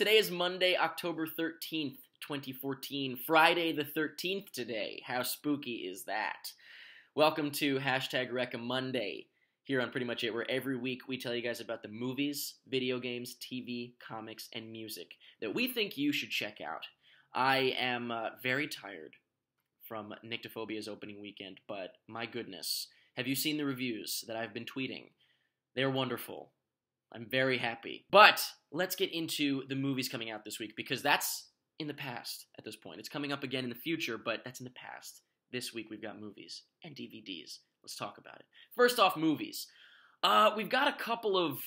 Today is Monday, October 13th, 2014. Friday the 13th today. How spooky is that? Welcome to #Recca-Monday here on Pretty Much It, where every week we tell you guys about the movies, video games, TV, comics, and music that we think you should check out. I am very tired from Nyctophobia's opening weekend, but my goodness, have you seen the reviews that I've been tweeting? They're wonderful. I'm very happy. But let's get into the movies coming out this week, because that's in the past at this point. It's coming up again in the future, but that's in the past. This week we've got movies and DVDs. Let's talk about it. First off, movies. We've got a couple of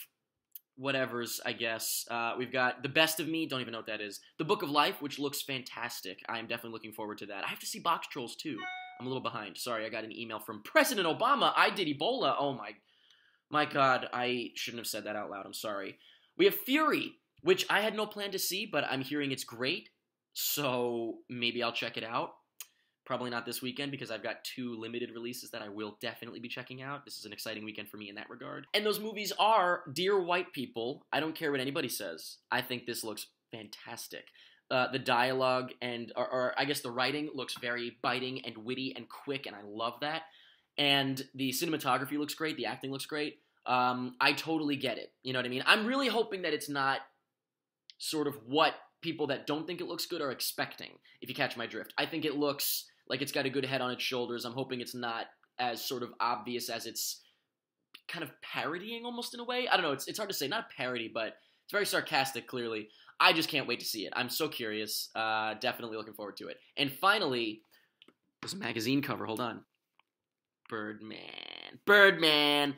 whatevers, I guess. We've got The Best of Me, don't even know what that is. The Book of Life, which looks fantastic. I'm definitely looking forward to that. I have to see Box Trolls too. I'm a little behind. Sorry, I got an email from President Obama. I did Ebola. Oh my God, I shouldn't have said that out loud. I'm sorry. We have Fury, which I had no plan to see, but I'm hearing it's great, so maybe I'll check it out. Probably not this weekend, because I've got 2 limited releases that I will definitely be checking out. This is an exciting weekend for me in that regard. And those movies are Dear White People. I don't care what anybody says. I think this looks fantastic. The dialogue and, or I guess the writing looks very biting and witty and quick, and I love that. And the cinematography looks great. The acting looks great. I totally get it. You know what I mean? I'm really hoping that it's not sort of what people that don't think it looks good are expecting, if you catch my drift. I think it looks like it's got a good head on its shoulders. I'm hoping it's not as sort of obvious as it's kind of parodying almost in a way. I don't know. It's hard to say. Not a parody, but it's very sarcastic, clearly. I just can't wait to see it. I'm so curious. Definitely looking forward to it. And finally, there's a magazine cover. Hold on. Birdman.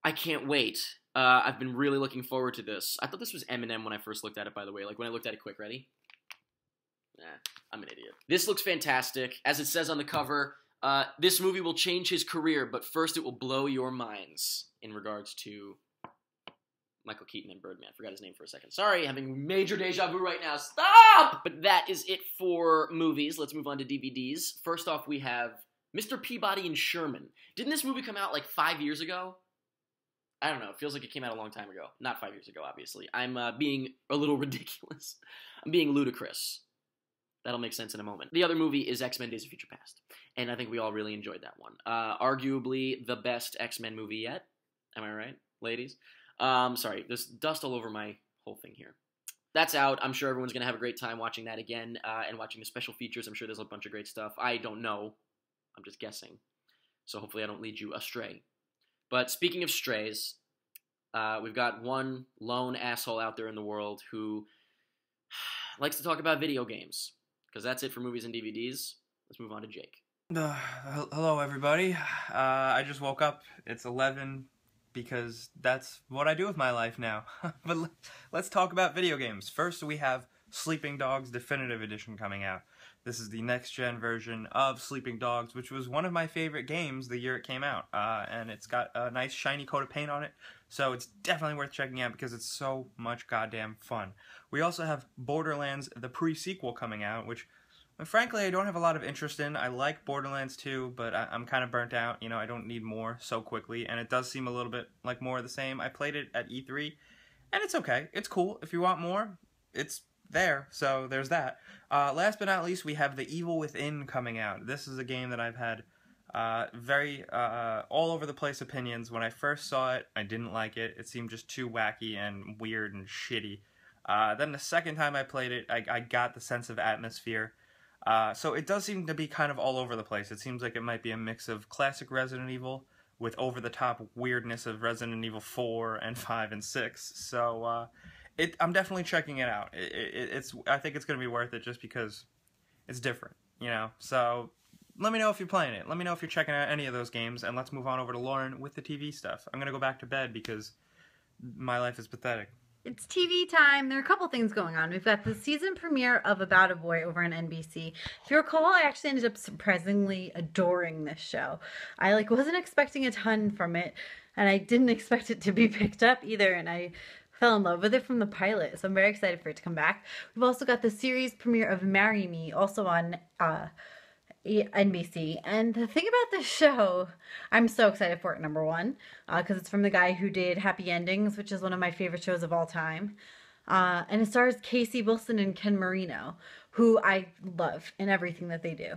I can't wait. I've been really looking forward to this. I thought this was Eminem when I first looked at it, by the way. Like, when I looked at it quick. Ready? I'm an idiot. This looks fantastic. As it says on the cover, this movie will change his career, but first it will blow your minds, in regards to Michael Keaton and Birdman. Forgot his name for a second. Sorry, having major deja vu right now. Stop! But that is it for movies. Let's move on to DVDs. First off, we have Mr. Peabody and Sherman. Didn't this movie come out like 5 years ago? I don't know. It feels like it came out a long time ago. Not 5 years ago, obviously. I'm being a little ridiculous. I'm being ludicrous. That'll make sense in a moment. The other movie is X-Men Days of Future Past, and I think we all really enjoyed that one. Arguably the best X-Men movie yet. Am I right, ladies? Sorry, there's dust all over my whole thing here. That's out. I'm sure everyone's going to have a great time watching that again, and watching the special features. I'm sure there's a bunch of great stuff. I don't know. I'm just guessing. So hopefully I don't lead you astray. But speaking of strays, we've got one lone asshole out there in the world who likes to talk about video games. Because that's it for movies and DVDs. Let's move on to Jake. Hello, everybody. I just woke up. It's 11 because that's what I do with my life now. But let's talk about video games. First, we have Sleeping Dogs Definitive Edition coming out. This is the next-gen version of Sleeping Dogs, which was one of my favorite games the year it came out. And it's got a nice shiny coat of paint on it, so it's definitely worth checking out because it's so much goddamn fun. We also have Borderlands, the pre-sequel, coming out, which, frankly, I don't have a lot of interest in. I like Borderlands 2, but I'm kind of burnt out. You know, I don't need more so quickly, and it does seem a little bit like more of the same. I played it at E3, and it's okay. It's cool. If you want more, it's there, so there's that. Last but not least, we have The Evil Within coming out. This is a game that I've had very all over the place opinions. When I first saw it, I didn't like it. It seemed just too wacky and weird and shitty. Then the second time I played it, I got the sense of atmosphere. So it does seem to be kind of all over the place. It seems like it might be a mix of classic Resident Evil with over-the-top weirdness of Resident Evil 4 and 5 and 6. So I'm definitely checking it out. I think it's going to be worth it just because it's different, you know? So let me know if you're playing it. Let me know if you're checking out any of those games, and let's move on over to Lauren with the TV stuff. I'm going to go back to bed because my life is pathetic. It's TV time. There are a couple things going on. We've got the season premiere of About a Boy over on NBC. If you recall, I actually ended up surprisingly adoring this show. I wasn't expecting a ton from it, and I didn't expect it to be picked up either, and I fell in love with it from the pilot, so I'm very excited for it to come back. We've also got the series premiere of Marry Me, also on NBC. And the thing about this show, I'm so excited for it, number one, because it's from the guy who did Happy Endings, which is one of my favorite shows of all time. And it stars Casey Wilson and Ken Marino, who I love in everything that they do.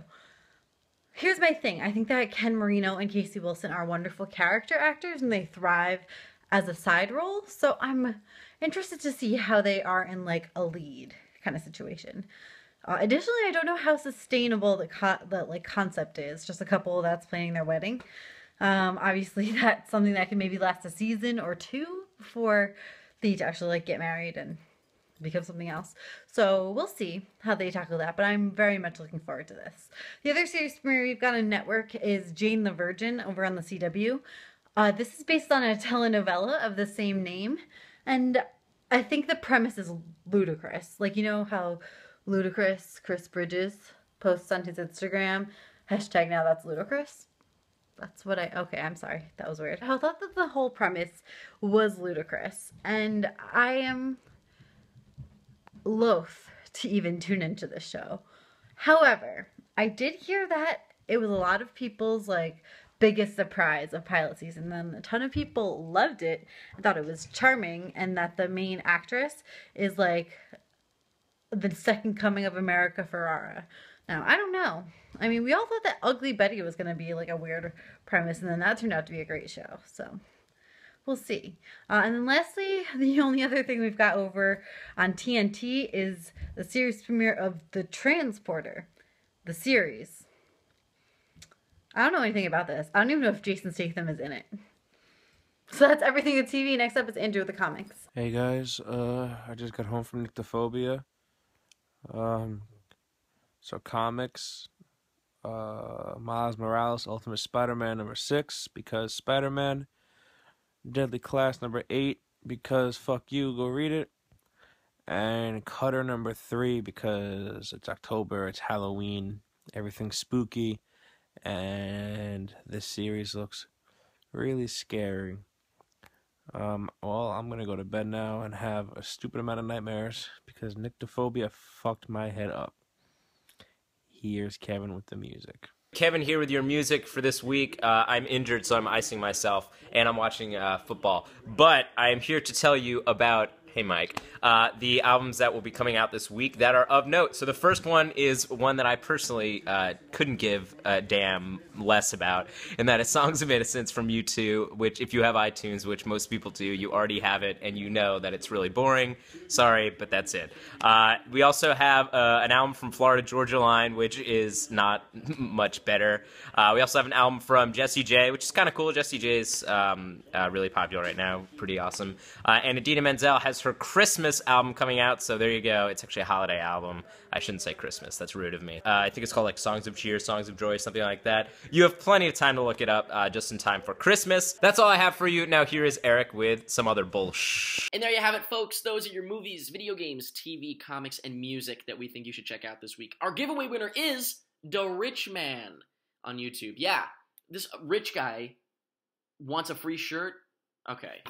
Here's my thing. I think that Ken Marino and Casey Wilson are wonderful character actors and they thrive as a side role. So I'm interested to see how they are in like a lead kind of situation. Additionally, I don't know how sustainable the like concept is. Just a couple that's planning their wedding. Obviously, that's something that can maybe last a season or two before they actually like get married and become something else. So we'll see how they tackle that, but I'm very much looking forward to this. The other series premiere we've got on network is Jane the Virgin over on the CW. This is based on a telenovela of the same name, and I think the premise is ludicrous. Like, you know how ludicrous Chris Bridges posts on his Instagram, hashtag now that's ludicrous? That's what okay, I'm sorry. That was weird. I thought that the whole premise was ludicrous, and I am loath to even tune into this show. However, I did hear that it was a lot of people's like biggest surprise of pilot season, and a ton of people loved it and thought it was charming, and that the main actress is like the second coming of America Ferrera. Now, I don't know. I mean, we all thought that Ugly Betty was going to be like a weird premise, and then that turned out to be a great show. So we'll see. And then lastly, the only other thing we've got over on TNT is the series premiere of The Transporter, the series. I don't know anything about this. I don't even know if Jason Statham is in it. So that's everything with TV. Next up is Andrew with the comics. Hey guys, I just got home from Nyctophobia. So comics, Miles Morales, Ultimate Spider-Man #6, because Spider-Man, Deadly Class #8, because fuck you, go read it. And Cutter #3, because it's October, it's Halloween, everything's spooky, and this series looks really scary. Well, I'm gonna go to bed now and have a stupid amount of nightmares because Nyctophobia fucked my head up. Here's Kevin with the music. Kevin here with your music for this week. I'm injured, so I'm icing myself, and I'm watching football. But I am here to tell you about, hey Mike, the albums that will be coming out this week that are of note. So the first one is one that I personally couldn't give a damn less about, and that is Songs of Innocence from U2, which if you have iTunes, which most people do, you already have it, and you know that it's really boring. Sorry, but that's it. We also have an album from Florida Georgia Line, which is not much better. We also have an album from Jessie J, which is kind of cool. Jessie J is really popular right now, pretty awesome. And Idina Menzel has her Christmas album coming out, so there you go. It's actually a holiday album. I shouldn't say Christmas. That's rude of me. I think it's called like Songs of Cheer, Songs of Joy, something like that. You have plenty of time to look it up, just in time for Christmas. That's all I have for you. Now here is Eric with some other bullshit. And there you have it, folks. Those are your movies, video games, TV, comics, and music that we think you should check out this week. Our giveaway winner is The Rich Man on YouTube. Yeah, this rich guy wants a free shirt. Okay,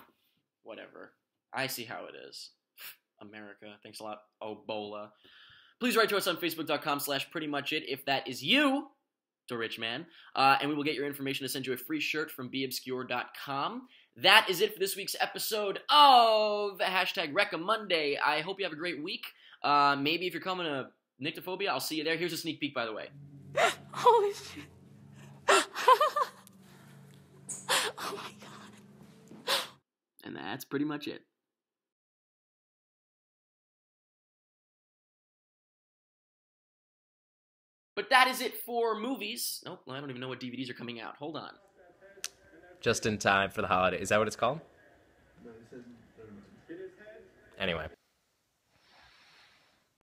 whatever. I see how it is. America. Thanks a lot, Obola. Please write to us on Facebook.com/prettymuchit if that is you, The Rich Man. And we will get your information to send you a free shirt from beobscure.com. That is it for this week's episode of #Recca-Monday. I hope you have a great week. Maybe if you're coming to Nyctophobia, I'll see you there. Here's a sneak peek, by the way. Holy shit. Oh my god. And that's pretty much it. But that is it for movies. Nope, I don't even know what DVDs are coming out. Hold on. Just in time for the holiday. Is that what it's called? Anyway.